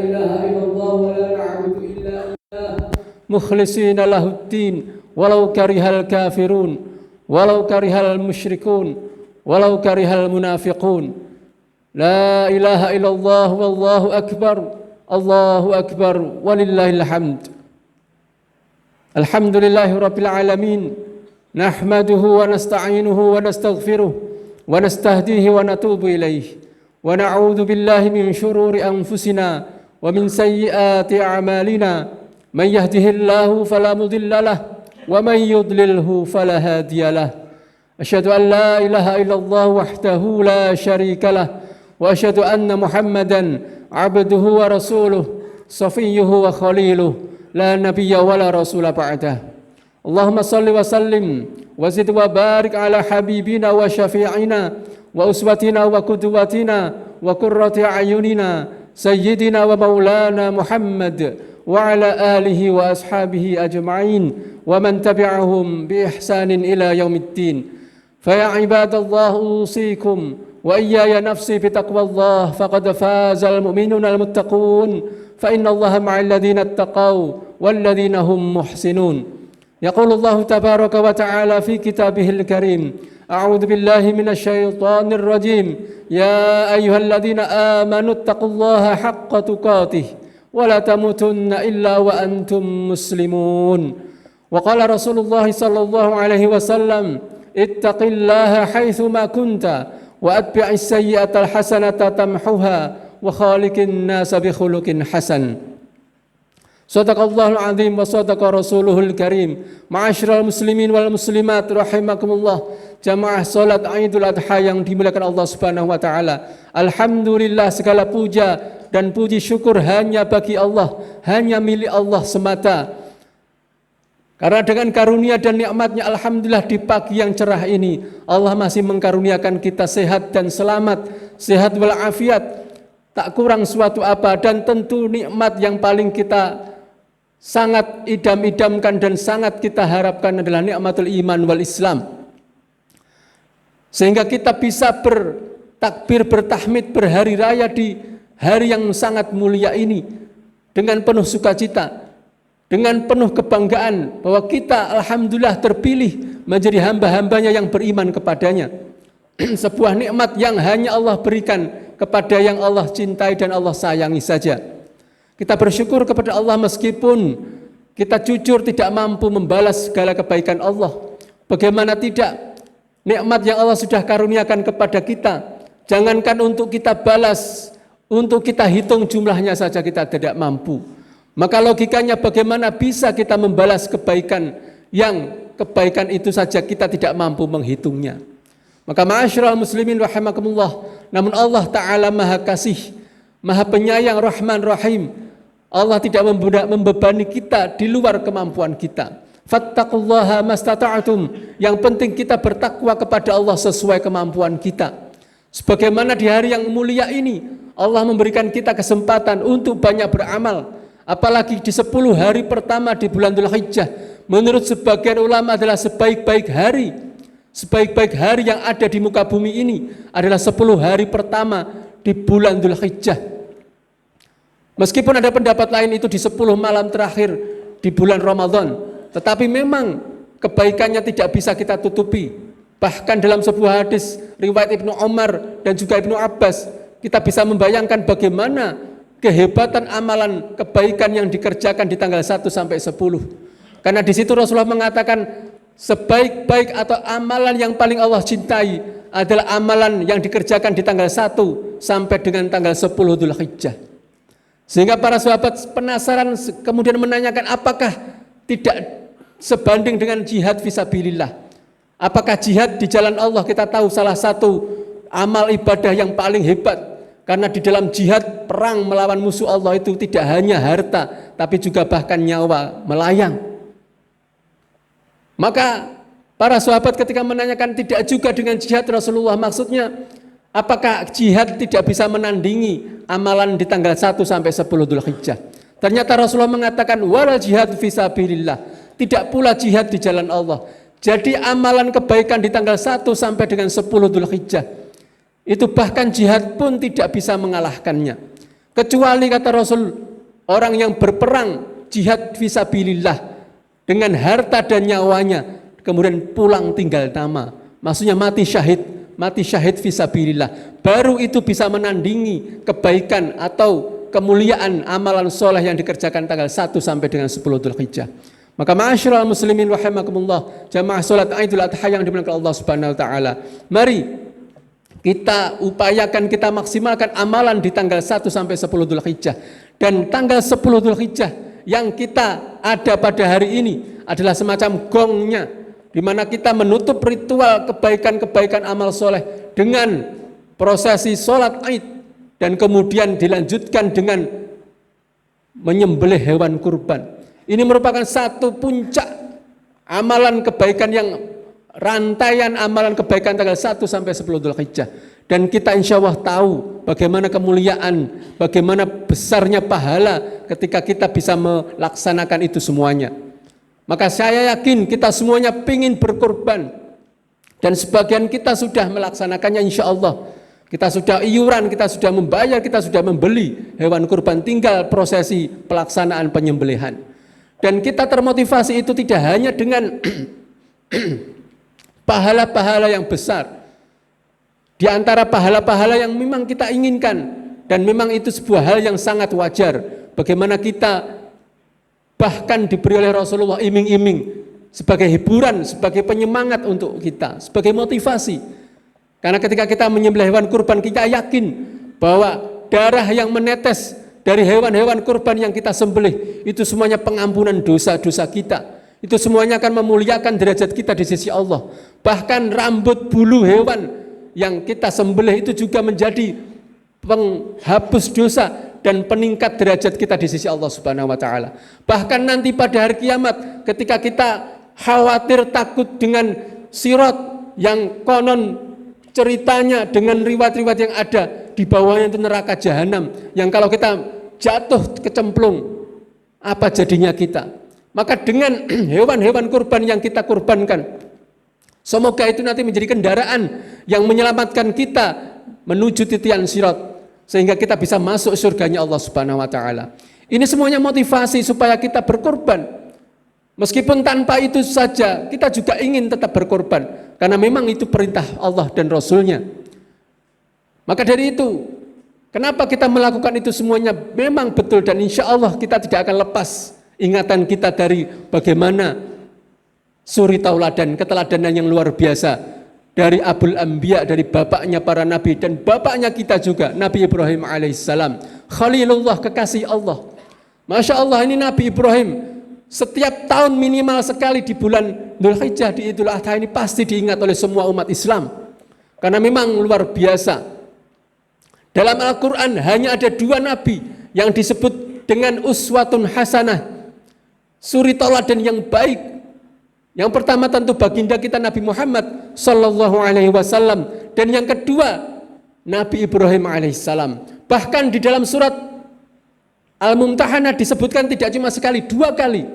إله إلا الله ولا نعبد إلا إياه مخلصين له الدين ولو كره الكافرون ولو كره المشركون ولو كره المنافقون لا إله إلا الله والله أكبر الله أكبر ولله الحمد الحمد لله رب العالمين نحمده ونستعينه ونستغفره ونستهديه ونتوب إليه ونعوذ بالله من شرور أنفسنا ومن سيئات أعمالنا من يهده الله فلا مضل له ومن يضلله فلا هادي له أشهد أن لا إله إلا الله وحده لا شريك له وأشهد أن محمدا عبده ورسوله صفيه وخليله لا نبي ولا رسول بعده اللهم صل وسلم وزد وبارك على حبيبنا وشفيعنا وأسوتنا وقدوتنا وقرة أعيننا سيدنا ومولانا محمد وعلى آله وأصحابه أجمعين ومن تبعهم بإحسان إلى يوم الدين فيا عباد الله أوصيكم وإياي نفسي بتقوى الله فقد فاز المؤمنون المتقون فإن الله مع الذين اتقوا والذين هم محسنون يقول الله تبارك وتعالى في كتابه الكريم أعوذ بالله من الشيطان الرجيم يا أيها الذين آمنوا اتقوا الله حق تقاته ولا تموتن إلا وأنتم مسلمون وقال رسول الله صلى الله عليه وسلم اتق الله حيثما كنت وأتبع السيئة الحسنة تمحها وخالق الناس بخلق حسن Sadaqallahul azim wa sadaqa rasuluhul karim. Ma'asyiral muslimin wal muslimat rahimakumullah. Jamaah salat Idul Adha yang dimuliakan Allah Subhanahu wa taala. Alhamdulillah, segala puja dan puji syukur hanya bagi Allah, hanya milik Allah semata. Karena dengan karunia dan nikmatnya alhamdulillah di pagi yang cerah ini Allah masih mengkaruniakan kita sehat dan selamat, sehat walafiat, tak kurang suatu apa, dan tentu nikmat yang paling kita sangat idam-idamkan dan sangat kita harapkan adalah nikmatul iman wal Islam. Sehingga kita bisa bertakbir, bertahmid, berhari raya di hari yang sangat mulia ini dengan penuh sukacita, dengan penuh kebanggaan bahwa kita alhamdulillah terpilih menjadi hamba-hambanya yang beriman kepadanya. Sebuah nikmat yang hanya Allah berikan kepada yang Allah cintai dan Allah sayangi saja. Kita bersyukur kepada Allah meskipun kita jujur tidak mampu membalas segala kebaikan Allah. Bagaimana tidak, nikmat yang Allah sudah karuniakan kepada kita, jangankan untuk kita balas, untuk kita hitung jumlahnya saja kita tidak mampu. Maka logikanya bagaimana bisa kita membalas kebaikan yang kebaikan itu saja kita tidak mampu menghitungnya. Maka ma'asyiral muslimin rahimakumullah, namun Allah Ta'ala maha kasih, maha penyayang, rahman, rahim. Allah tidak membebani kita di luar kemampuan kita. Fattaqullaha mastata'tum. Yang penting kita bertakwa kepada Allah sesuai kemampuan kita. Sebagaimana di hari yang mulia ini Allah memberikan kita kesempatan untuk banyak beramal. Apalagi di 10 hari pertama di bulan Dzulhijjah, menurut sebagian ulama adalah sebaik-baik hari. Sebaik-baik hari yang ada di muka bumi ini adalah 10 hari pertama di bulan Dzulhijjah. Meskipun ada pendapat lain itu di 10 malam terakhir di bulan Ramadan, tetapi memang kebaikannya tidak bisa kita tutupi. Bahkan dalam sebuah hadis riwayat Ibnu Umar dan juga Ibnu Abbas, kita bisa membayangkan bagaimana kehebatan amalan kebaikan yang dikerjakan di tanggal 1 sampai 10. Karena di situ Rasulullah mengatakan sebaik-baik atau amalan yang paling Allah cintai adalah amalan yang dikerjakan di tanggal 1 sampai dengan tanggal 10 Dzulhijjah. Sehingga para sahabat penasaran kemudian menanyakan apakah tidak sebanding dengan jihad fisabilillah. Apakah jihad di jalan Allah kita tahu salah satu amal ibadah yang paling hebat. Karena di dalam jihad perang melawan musuh Allah itu tidak hanya harta tapi juga bahkan nyawa melayang. Maka para sahabat ketika menanyakan tidak juga dengan jihad Rasulullah, maksudnya apakah jihad tidak bisa menandingi amalan di tanggal 1 sampai 10 Dzulhijjah? Ternyata Rasulullah mengatakan wala jihad fisabilillah, tidak pula jihad di jalan Allah. Jadi amalan kebaikan di tanggal 1 sampai dengan 10 Dzulhijjah itu bahkan jihad pun tidak bisa mengalahkannya. Kecuali kata Rasul, orang yang berperang jihad fisabilillah dengan harta dan nyawanya, kemudian pulang tinggal nama, maksudnya mati syahid fisabilillah, baru itu bisa menandingi kebaikan atau kemuliaan amalan soleh yang dikerjakan tanggal 1 sampai dengan 10 Dzulhijjah. Maka ma'asyiral muslimin rahimakumullah, jamaah salat Idul Adha yang dimuliakan Allah Subhanahu wa taala, mari kita upayakan, kita maksimalkan amalan di tanggal 1 sampai 10 Dzulhijjah. Dan tanggal 10 Dzulhijjah yang kita ada pada hari ini adalah semacam gongnya, di mana kita menutup ritual kebaikan-kebaikan amal soleh dengan prosesi sholat Id, dan kemudian dilanjutkan dengan menyembelih hewan kurban. Ini merupakan satu puncak amalan kebaikan, yang rantaian amalan kebaikan tanggal 1 sampai 10 Dzulhijjah. Dan kita insya Allah tahu bagaimana kemuliaan, bagaimana besarnya pahala ketika kita bisa melaksanakan itu semuanya. Maka saya yakin kita semuanya ingin berkorban, dan sebagian kita sudah melaksanakannya insya Allah. Kita sudah iuran, kita sudah membayar, kita sudah membeli hewan kurban, tinggal prosesi pelaksanaan penyembelihan. Dan kita termotivasi itu tidak hanya dengan pahala-pahala yang besar. Di antara pahala-pahala yang memang kita inginkan, dan memang itu sebuah hal yang sangat wajar, bagaimana kita bahkan diberi oleh Rasulullah iming-iming sebagai hiburan, sebagai penyemangat untuk kita, sebagai motivasi. Karena ketika kita menyembelih hewan kurban, kita yakin bahwa darah yang menetes dari hewan-hewan kurban yang kita sembelih itu semuanya pengampunan dosa-dosa kita. Itu semuanya akan memuliakan derajat kita di sisi Allah. Bahkan rambut bulu hewan yang kita sembelih itu juga menjadi penghapus dosa dan peningkat derajat kita di sisi Allah Subhanahu wa taala. Bahkan nanti pada hari kiamat, ketika kita khawatir takut dengan sirat yang konon ceritanya dengan riwayat-riwayat yang ada di bawahnya itu neraka jahanam, yang kalau kita jatuh kecemplung, apa jadinya kita? Maka dengan hewan-hewan kurban yang kita kurbankan, semoga itu nanti menjadi kendaraan yang menyelamatkan kita menuju titian sirat, sehingga kita bisa masuk surganya Allah Subhanahu wa taala. Ini semuanya motivasi supaya kita berkorban. Meskipun tanpa itu saja kita juga ingin tetap berkorban, karena memang itu perintah Allah dan Rasulnya. Maka dari itu, kenapa kita melakukan itu semuanya memang betul, dan insya Allah kita tidak akan lepas ingatan kita dari bagaimana suri tauladan, keteladanan yang luar biasa dari Abul Anbiya, dari bapaknya para nabi dan bapaknya kita juga, Nabi Ibrahim alaihissalam, Khalilullah, kekasih Allah. Masya Allah, ini Nabi Ibrahim setiap tahun minimal sekali di bulan Dzulhijjah, di Idul Adha ini pasti diingat oleh semua umat Islam, karena memang luar biasa. Dalam Al-Quran hanya ada 2 nabi yang disebut dengan uswatun hasanah, suri tauladan yang baik. Yang pertama tentu baginda kita Nabi Muhammad sallallahu alaihi wasallam, dan yang kedua Nabi Ibrahim alaihissalam. Bahkan di dalam surat Al-Mumtahanah disebutkan tidak cuma sekali, 2 kali.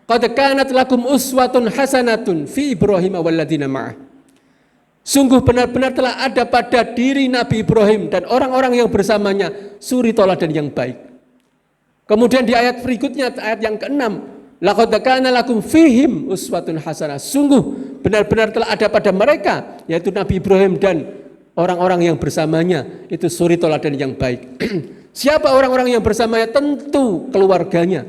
Qad kanat lakum uswatun hasanatun fi Ibrahim walladzina ma'ah. Sungguh benar-benar telah ada pada diri Nabi Ibrahim dan orang-orang yang bersamanya suri tauladan yang baik. Kemudian di ayat berikutnya, ayat yang ke-6, laqad kana lakum fihim uswatun hasanah. Sungguh benar-benar telah ada pada mereka, yaitu Nabi Ibrahim dan orang-orang yang bersamanya, itu suri tauladan yang baik. Siapa orang-orang yang bersamanya? Tentu keluarganya.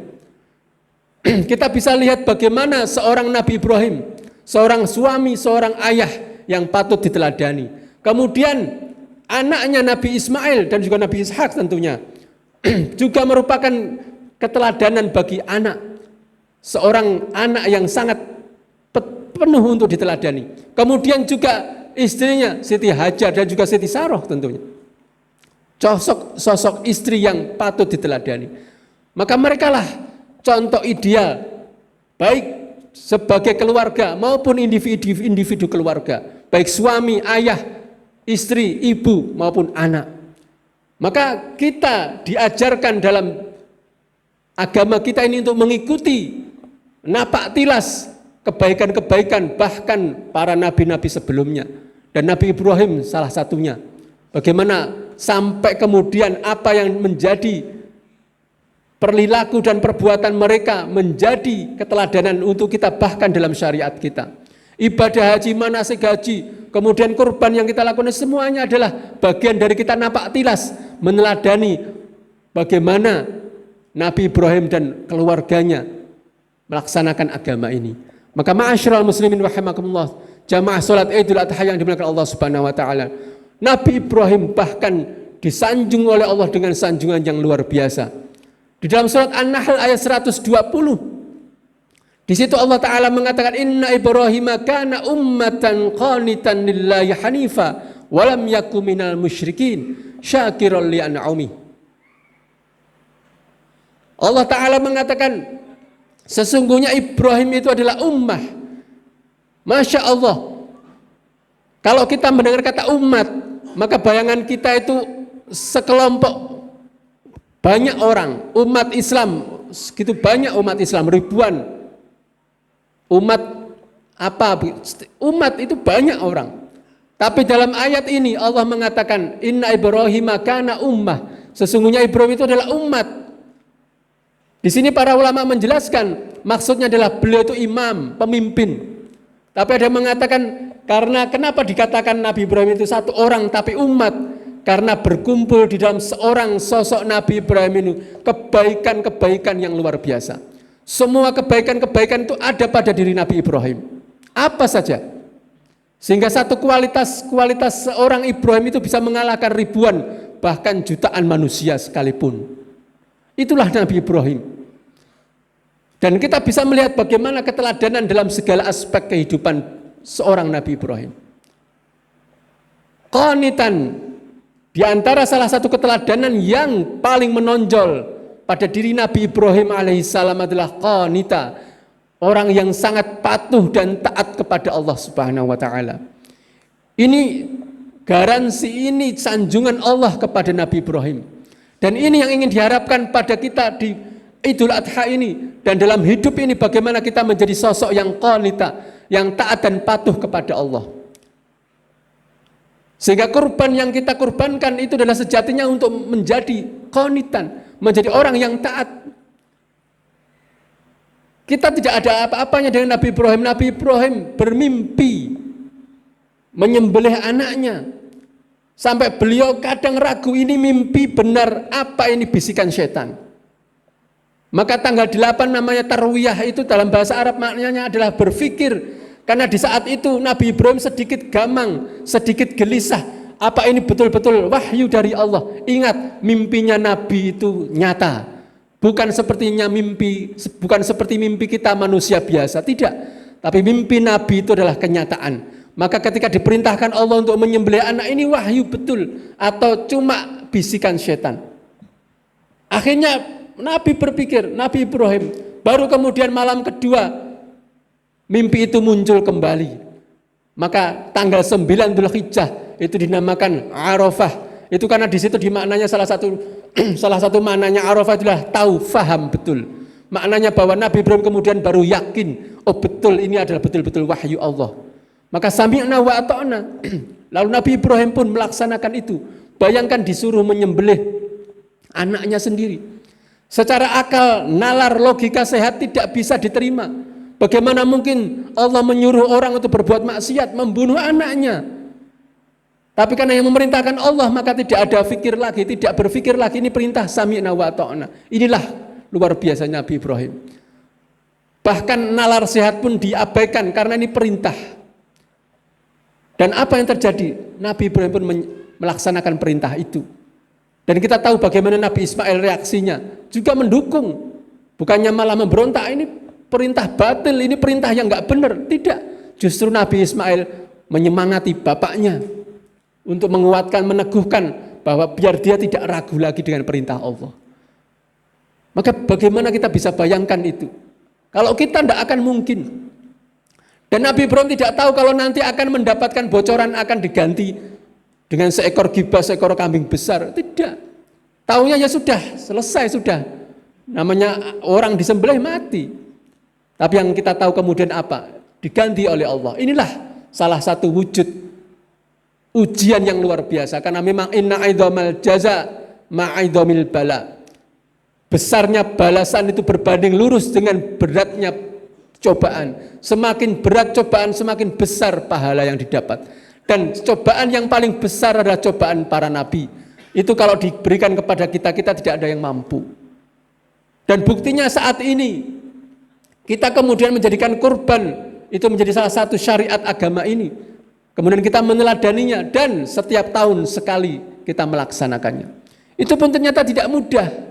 Kita bisa lihat bagaimana seorang Nabi Ibrahim, seorang suami, seorang ayah yang patut diteladani. Kemudian anaknya Nabi Ismail dan juga Nabi Ishak tentunya juga merupakan keteladanan bagi anak. Seorang anak yang sangat penuh untuk diteladani. Kemudian juga istrinya Siti Hajar dan juga Siti Saroh tentunya. Sosok istri yang patut diteladani. Maka merekalah contoh ideal, baik sebagai keluarga maupun individu keluarga, baik suami, ayah, istri, ibu maupun anak. Maka kita diajarkan dalam agama kita ini untuk mengikuti napak tilas kebaikan-kebaikan bahkan para nabi-nabi sebelumnya, dan Nabi Ibrahim salah satunya. Bagaimana sampai kemudian apa yang menjadi perilaku dan perbuatan mereka menjadi keteladanan untuk kita bahkan dalam syariat kita. Ibadah haji, manasik haji, kemudian kurban yang kita lakukan semuanya adalah bagian dari kita napak tilas meneladani bagaimana Nabi Ibrahim dan keluarganya melaksanakan agama ini. Maka ma'asyiral muslimin rahimakumullah, jamaah salat Idul Adha yang dimuliakan Allah Subhanahu wa taala. Nabi Ibrahim bahkan disanjung oleh Allah dengan sanjungan yang luar biasa. Di dalam surat An-Nahl ayat 120, di situ Allah Ta'ala mengatakan, Inna Ibrahim kana ummatan qanitan lillahi hanifa walam yaku minal musyrikin syakiran li an'ami. Allah Ta'ala mengatakan, sesungguhnya Ibrahim itu adalah ummah. Masya Allah, kalau kita mendengar kata umat, maka bayangan kita itu sekelompok banyak orang, umat Islam, segitu banyak umat Islam, ribuan umat apa? Umat itu banyak orang. Tapi dalam ayat ini Allah mengatakan Inna Ibrahim kana ummah. Sesungguhnya Ibrahim itu adalah umat. Di sini para ulama menjelaskan maksudnya adalah beliau itu imam, pemimpin. Tapi ada yang mengatakan karena kenapa dikatakan Nabi Ibrahim itu satu orang tapi umat? Karena berkumpul di dalam seorang sosok Nabi Ibrahim ini kebaikan-kebaikan yang luar biasa. Semua kebaikan-kebaikan itu ada pada diri Nabi Ibrahim. Apa saja. Sehingga satu kualitas seorang Ibrahim itu bisa mengalahkan ribuan, bahkan jutaan manusia sekalipun. Itulah Nabi Ibrahim. Dan kita bisa melihat bagaimana keteladanan dalam segala aspek kehidupan seorang Nabi Ibrahim. Qanitan, di antara salah satu keteladanan yang paling menonjol pada diri Nabi Ibrahim alaihissalam adalah qanita, orang yang sangat patuh dan taat kepada Allah Subhanahu wa taala. Ini garansi, ini sanjungan Allah kepada Nabi Ibrahim. Dan ini yang ingin diharapkan pada kita di Idul Adha ini dan dalam hidup ini, bagaimana kita menjadi sosok yang qanita, yang taat dan patuh kepada Allah. Sehingga kurban yang kita kurbankan itu adalah sejatinya untuk menjadi qanitan, menjadi orang yang taat. Kita tidak ada apa-apanya dengan Nabi Ibrahim. Nabi Ibrahim bermimpi menyembelih anaknya. Sampai beliau kadang ragu, ini mimpi benar apa ini bisikan setan. Maka tanggal 8 namanya tarwiyah, itu dalam bahasa Arab maknanya adalah berpikir. Karena di saat itu Nabi Ibrahim sedikit gamang, sedikit gelisah. Apa ini betul-betul wahyu dari Allah? Ingat, mimpinya Nabi itu nyata. Bukan seperti mimpi kita manusia biasa, tidak. Tapi mimpi Nabi itu adalah kenyataan. Maka ketika diperintahkan Allah untuk menyembelih anak, ini wahyu betul atau cuma bisikan setan? Akhirnya Nabi berpikir, Nabi Ibrahim, baru kemudian malam kedua mimpi itu muncul kembali. Maka tanggal 9 Dzulhijjah itu dinamakan Arafah. Itu karena di situ dimaknanya salah satu maknanya Arafah adalah tahu, faham betul. Maknanya bahwa Nabi Ibrahim kemudian baru yakin, oh betul ini adalah betul-betul wahyu Allah. Maka sami'na wa ata'na. Lalu Nabi Ibrahim pun melaksanakan itu. Bayangkan disuruh menyembelih anaknya sendiri. Secara akal, nalar, logika sehat tidak bisa diterima. Bagaimana mungkin Allah menyuruh orang untuk berbuat maksiat, membunuh anaknya? Tapi karena yang memerintahkan Allah, maka tidak ada fikir lagi, tidak berfikir lagi. Ini perintah sami'na wa ata'na. Inilah luar biasa Nabi Ibrahim. Bahkan nalar sehat pun diabaikan karena ini perintah. Dan apa yang terjadi? Nabi Ibrahim pun melaksanakan perintah itu. Dan kita tahu bagaimana Nabi Ismail reaksinya, juga mendukung. Bukannya malah memberontak, ini perintah batil, ini perintah yang enggak benar. Tidak, justru Nabi Ismail menyemangati bapaknya untuk menguatkan, meneguhkan bahwa biar dia tidak ragu lagi dengan perintah Allah. Maka bagaimana kita bisa bayangkan itu? Kalau kita tidak akan mungkin. Dan Nabi Ibrahim tidak tahu kalau nanti akan mendapatkan bocoran akan diganti dengan seekor gibas, seekor kambing besar. Tidak. Taunya ya sudah, selesai sudah. Namanya orang disembelih mati. Tapi yang kita tahu kemudian apa? Diganti oleh Allah. Inilah salah satu wujud ujian yang luar biasa, karena memang inna aidhamal jaza ma'aidhamil bala. Besarnya balasan itu berbanding lurus dengan beratnya cobaan. Semakin berat cobaan, semakin besar pahala yang didapat. Dan cobaan yang paling besar adalah cobaan para nabi. Itu kalau diberikan kepada kita, kita tidak ada yang mampu. Dan buktinya saat ini kita kemudian menjadikan kurban, itu menjadi salah satu syariat agama ini. Kemudian kita meneladaninya dan setiap tahun sekali kita melaksanakannya. Itu pun ternyata tidak mudah.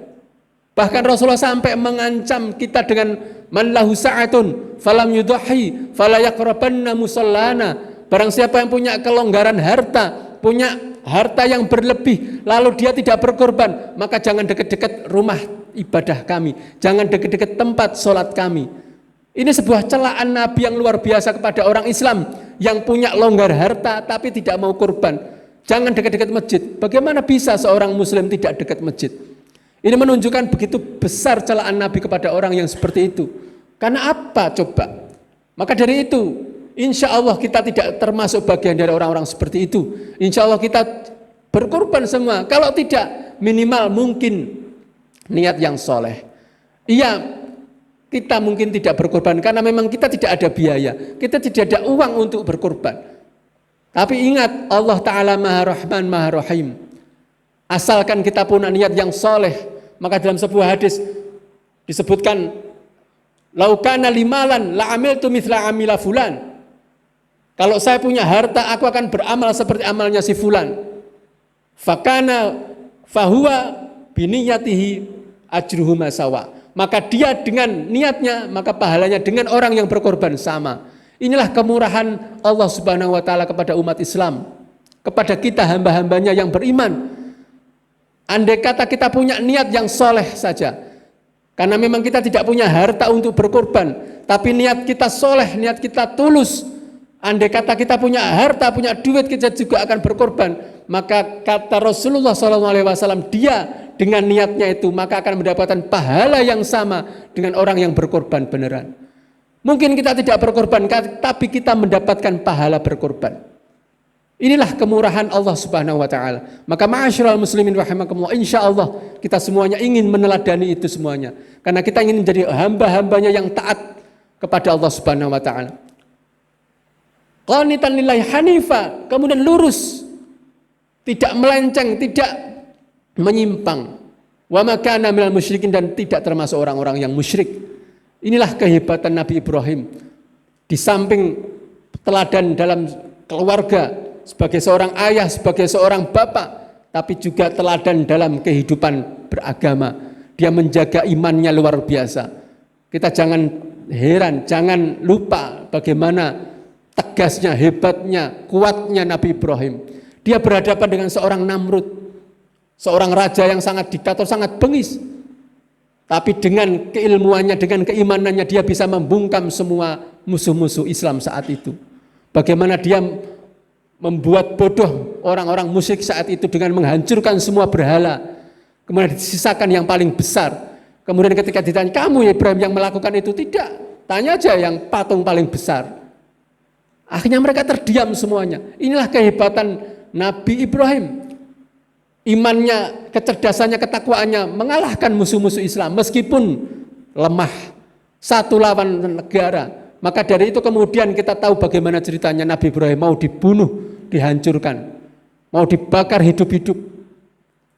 Bahkan Rasulullah sampai mengancam kita dengan man lahu sa'atun falam yudhi fala yaqrabanna musallana. Barang siapa yang punya kelonggaran harta, punya harta yang berlebih, lalu dia tidak berkorban, maka jangan dekat-dekat rumah ibadah kami, jangan dekat-dekat tempat sholat kami. Ini sebuah celaan Nabi yang luar biasa kepada orang Islam yang punya longgar harta tapi tidak mau kurban. Jangan dekat-dekat masjid. Bagaimana bisa seorang muslim tidak dekat masjid? Ini menunjukkan begitu besar celaan Nabi kepada orang yang seperti itu. Karena apa coba? Maka dari itu, insya Allah kita tidak termasuk bagian dari orang-orang seperti itu. Insya Allah kita berkorban semua. Kalau tidak, minimal mungkin niat yang soleh. Iya, kita mungkin tidak berkorban karena memang kita tidak ada biaya. Kita tidak ada uang untuk berkorban. Tapi ingat, Allah Ta'ala Maha Rahman, Maha Rahim. Asalkan kita punya niat yang soleh. Maka dalam sebuah hadis disebutkan, laukana limalan la amiltu mithla amila fulan. Kalau saya punya harta, aku akan beramal seperti amalnya si fulan. Fakana fahuwa biniyatihi ajruhu masawa. Maka dia dengan niatnya, maka pahalanya dengan orang yang berkorban sama. Inilah kemurahan Allah Subhanahu wa taala kepada umat Islam, kepada kita hamba-hambanya yang beriman. Andai kata kita punya niat yang soleh saja, karena memang kita tidak punya harta untuk berkorban, tapi niat kita soleh, niat kita tulus. Andai kata kita punya harta, punya duit, kita juga akan berkorban. Maka kata Rasulullah SAW, dia dengan niatnya itu maka akan mendapatkan pahala yang sama dengan orang yang berkorban beneran. Mungkin kita tidak berkorban, tapi kita mendapatkan pahala berkorban. Inilah kemurahan Allah Subhanahu wa taala. Maka ma'asyiral muslimin rahimakumullah, insyaallah kita semuanya ingin meneladani itu semuanya. Karena kita ingin menjadi hamba-hambanya yang taat kepada Allah Subhanahu wa taala. Qanitan lillahi hanifa, kemudian lurus, tidak melenceng, tidak menyimpang. Wa ma kana minal musyrikin, dan tidak termasuk orang-orang yang musyrik. Inilah kehebatan Nabi Ibrahim. Di samping teladan dalam keluarga, sebagai seorang ayah, sebagai seorang bapak, tapi juga teladan dalam kehidupan beragama. Dia menjaga imannya luar biasa. Kita jangan heran, jangan lupa bagaimana tegasnya, hebatnya, kuatnya Nabi Ibrahim. Dia berhadapan dengan seorang Namrud, seorang raja yang sangat diktator, sangat bengis. Tapi dengan keilmuannya, dengan keimanannya, dia bisa membungkam semua musuh-musuh Islam saat itu. Bagaimana dia membuat bodoh orang-orang musyrik saat itu dengan menghancurkan semua berhala, kemudian disisakan yang paling besar. Kemudian ketika ditanya, kamu Ibrahim yang melakukan itu? Tidak, tanya aja yang patung paling besar. Akhirnya mereka terdiam semuanya. Inilah kehebatan Nabi Ibrahim. Imannya, kecerdasannya, ketakwaannya mengalahkan musuh-musuh Islam meskipun lemah, satu lawan negara. Maka dari itu kemudian kita tahu bagaimana ceritanya Nabi Ibrahim mau dibunuh, dihancurkan, mau dibakar hidup-hidup.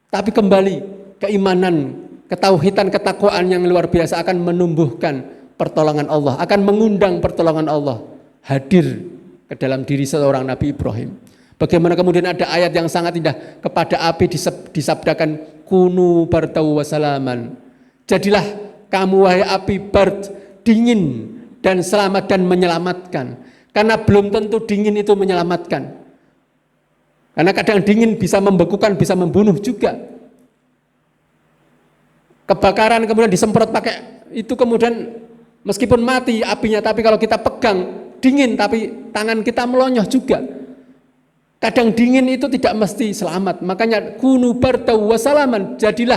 Tapi kembali keimanan, ketauhidan, ketakwaan yang luar biasa akan menumbuhkan pertolongan Allah, akan mengundang pertolongan Allah hadir ke dalam diri seorang Nabi Ibrahim. Bagaimana kemudian ada ayat yang sangat indah, kepada api disabdakan kunu bardau wasalaman. Jadilah kamu wahai api bard, dingin dan selamat dan menyelamatkan. Karena belum tentu dingin itu menyelamatkan. Karena kadang dingin bisa membekukan, bisa membunuh juga. Kebakaran kemudian disemprot pakai itu, kemudian meskipun mati apinya, tapi kalau kita pegang dingin, tapi tangan kita melonyoh juga. Kadang dingin itu tidak mesti selamat. Makanya kunu bardau wasalaman, jadilah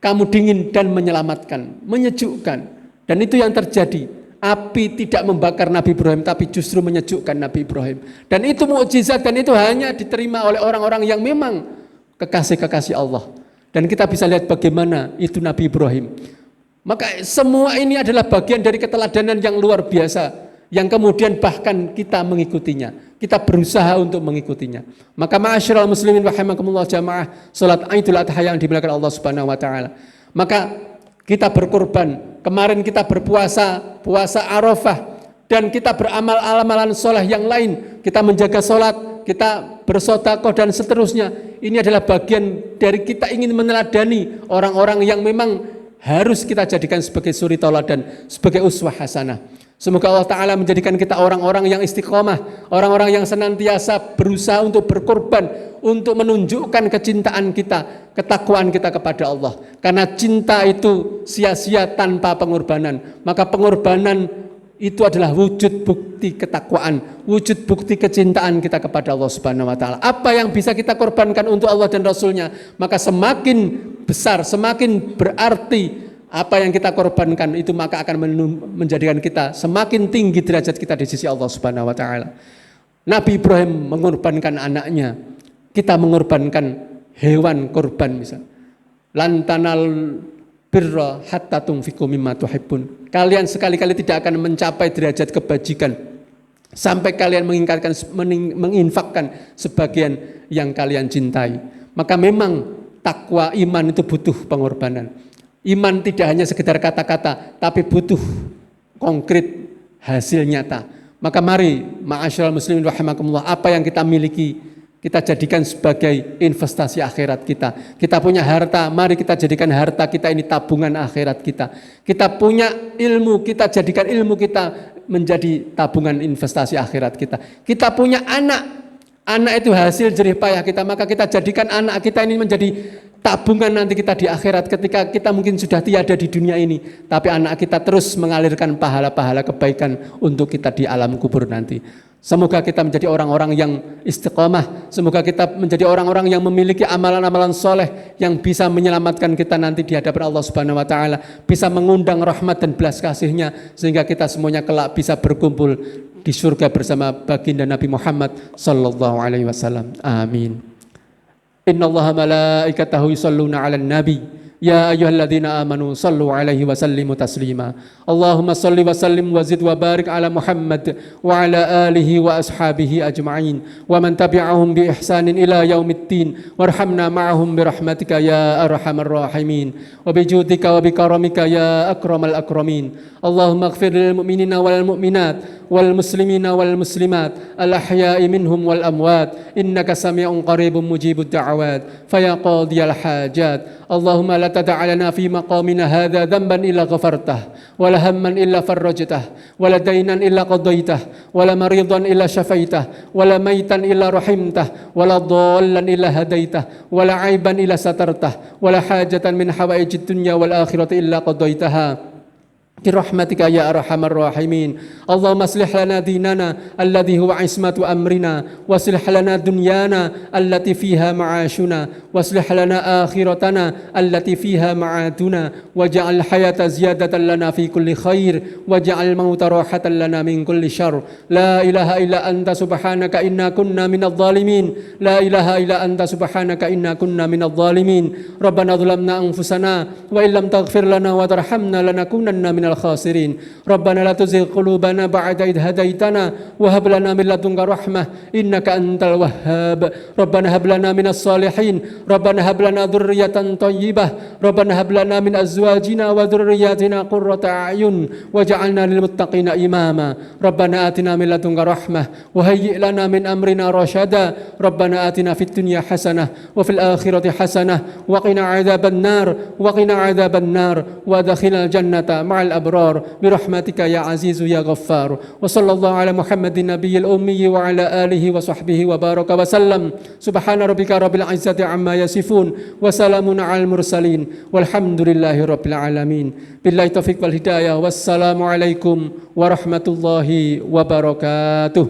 kamu dingin dan menyelamatkan, menyejukkan. Dan itu yang terjadi. Api tidak membakar Nabi Ibrahim, tapi justru menyejukkan Nabi Ibrahim. Dan itu mukjizat, dan itu hanya diterima oleh orang-orang yang memang kekasih-kekasih Allah. Dan kita bisa lihat bagaimana itu Nabi Ibrahim. Maka semua ini adalah bagian dari keteladanan yang luar biasa, yang kemudian bahkan kita mengikutinya. Kita berusaha untuk mengikutinya. Maka ma'asyiral muslimin rahimakumullah jamaah, salat Idul Adha yang dimuliakan Allah Subhanahu wa taala. Maka kita berkorban, kemarin kita berpuasa, puasa Arafah, dan kita beramal amalan soleh yang lain. Kita menjaga solat, kita bersedekah dan seterusnya. Ini adalah bagian dari kita ingin meneladani orang-orang yang memang harus kita jadikan sebagai suri tauladan, sebagai uswah hasanah. Semoga Allah Ta'ala menjadikan kita orang-orang yang istiqomah, orang-orang yang senantiasa berusaha untuk berkorban, untuk menunjukkan kecintaan kita, ketakwaan kita kepada Allah. Karena cinta itu sia-sia tanpa pengorbanan. Maka pengorbanan itu adalah wujud bukti ketakwaan, wujud bukti kecintaan kita kepada Allah Subhanahu wa taala. Apa yang bisa kita korbankan untuk Allah dan Rasulnya, maka semakin besar, semakin berarti apa yang kita korbankan itu, maka akan menjadikan kita semakin tinggi derajat kita di sisi Allah Subhanahu wa taala. Nabi Ibrahim mengorbankan anaknya, kita mengorbankan hewan korban misalnya. Lantanal birra hatta tunfiqu mimma tuhibbun. Kalian sekali-kali tidak akan mencapai derajat kebajikan sampai kalian menginfakkan sebagian yang kalian cintai. Maka memang takwa iman itu butuh pengorbanan. Iman tidak hanya sekedar kata-kata, tapi butuh konkret hasil nyata. Maka mari ma'asyiral muslimin rahimakumullah, apa yang kita miliki kita jadikan sebagai investasi akhirat kita. Kita punya harta, mari kita jadikan harta kita ini tabungan akhirat kita. Kita punya ilmu, kita jadikan ilmu kita menjadi tabungan investasi akhirat kita. Kita punya anak itu hasil jerih payah kita, maka kita jadikan anak kita ini menjadi tabungan nanti kita di akhirat ketika kita mungkin sudah tiada di dunia ini, tapi anak kita terus mengalirkan pahala-pahala kebaikan untuk kita di alam kubur nanti. Semoga kita menjadi orang-orang yang istiqomah, semoga kita menjadi orang-orang yang memiliki amalan-amalan soleh yang bisa menyelamatkan kita nanti di hadapan Allah Subhanahu wa taala, bisa mengundang rahmat dan belas kasih-Nya sehingga kita semuanya kelak bisa berkumpul di surga bersama baginda Nabi Muhammad sallallahu alaihi wasallam. Amin. Innallaha malaikatahu yusholluna 'alan nabi ya ayyuhalladzina amanu sallu 'alaihi wa sallimu taslima. Allahumma shalli wa sallim wa zid wa barik 'ala Muhammad wa 'ala alihi wa ashabihi ajma'in wa man tabi'ahum bi ihsanin ila yaumiddin warhamna ma'ahum bi rahmatika ya arhamar rahimin wa bi judika wa bi karamika ya akramal akramin. Allahumma ighfir lil mu'minina wal mu'minat wal muslimina wal muslimat al ahya'i minhum wal amwat innaka sami'un qaribun mujibud da'awat fa ya qadiyal hajat. Allahumma la tad'a lana fi maqamina hadha dhanban illa ghafartah wa la hamman illa farajtah wa la daynan illa qadaitah wa la maridan illa syafaitah wa la maitan illa rahimtah wa la dhallan illa hadaitah wa la aiban illa satartah wa la hajatan min hawaijid dunya wal akhirati illa qadaitaha برحمتك يا أرحم الراحمين. اللهم اصلح لنا ديننا الذي هو عصمة أمرنا واصلح لنا دنيانا التي فيها معاشنا واصلح لنا آخرتنا التي فيها معادنا واجعل الحياة زيادة لنا في كل خير واجعل الموت راحة لنا من كل شر. لا إله إلا أنت سبحانك إنا كنا من الظالمين. لا إله إلا أنت سبحانك إنا كنا من الظالمين. ربنا ظلمنا أنفسنا وإن لم تغفر لنا وترحمنا لنكونن من الخاسرين. ربنا لا تزغ قلوبنا بعد إذ هديتنا وهب لنا من لدنك رحمة إنك أنت الوهاب. ربنا هب لنا من الصالحين. ربنا هب لنا ذرية طيبة. ربنا هب لنا من أزواجنا وذرياتنا قرة أعين واجعلنا للمتقين إماما. ربنا آتنا من لدنك رحمة وهيئ لنا من أمرنا رشدا. ربنا آتنا في الدنيا حسنة وفي الآخرة حسنة وقنا عذاب النار وقنا عذاب النار وادخلنا الجنة مع الأبرار برحمتك يا عزيز يا غفار. وصلى الله على محمد النبي الأمي وعلى آله وصحبه وبارك وسلم. سبحان ربك رب العزة عما يصفون وسلام على المرسلين والحمد لله رب العالمين. بالله التوفيق والهداية والسلام عليكم ورحمة الله وبركاته.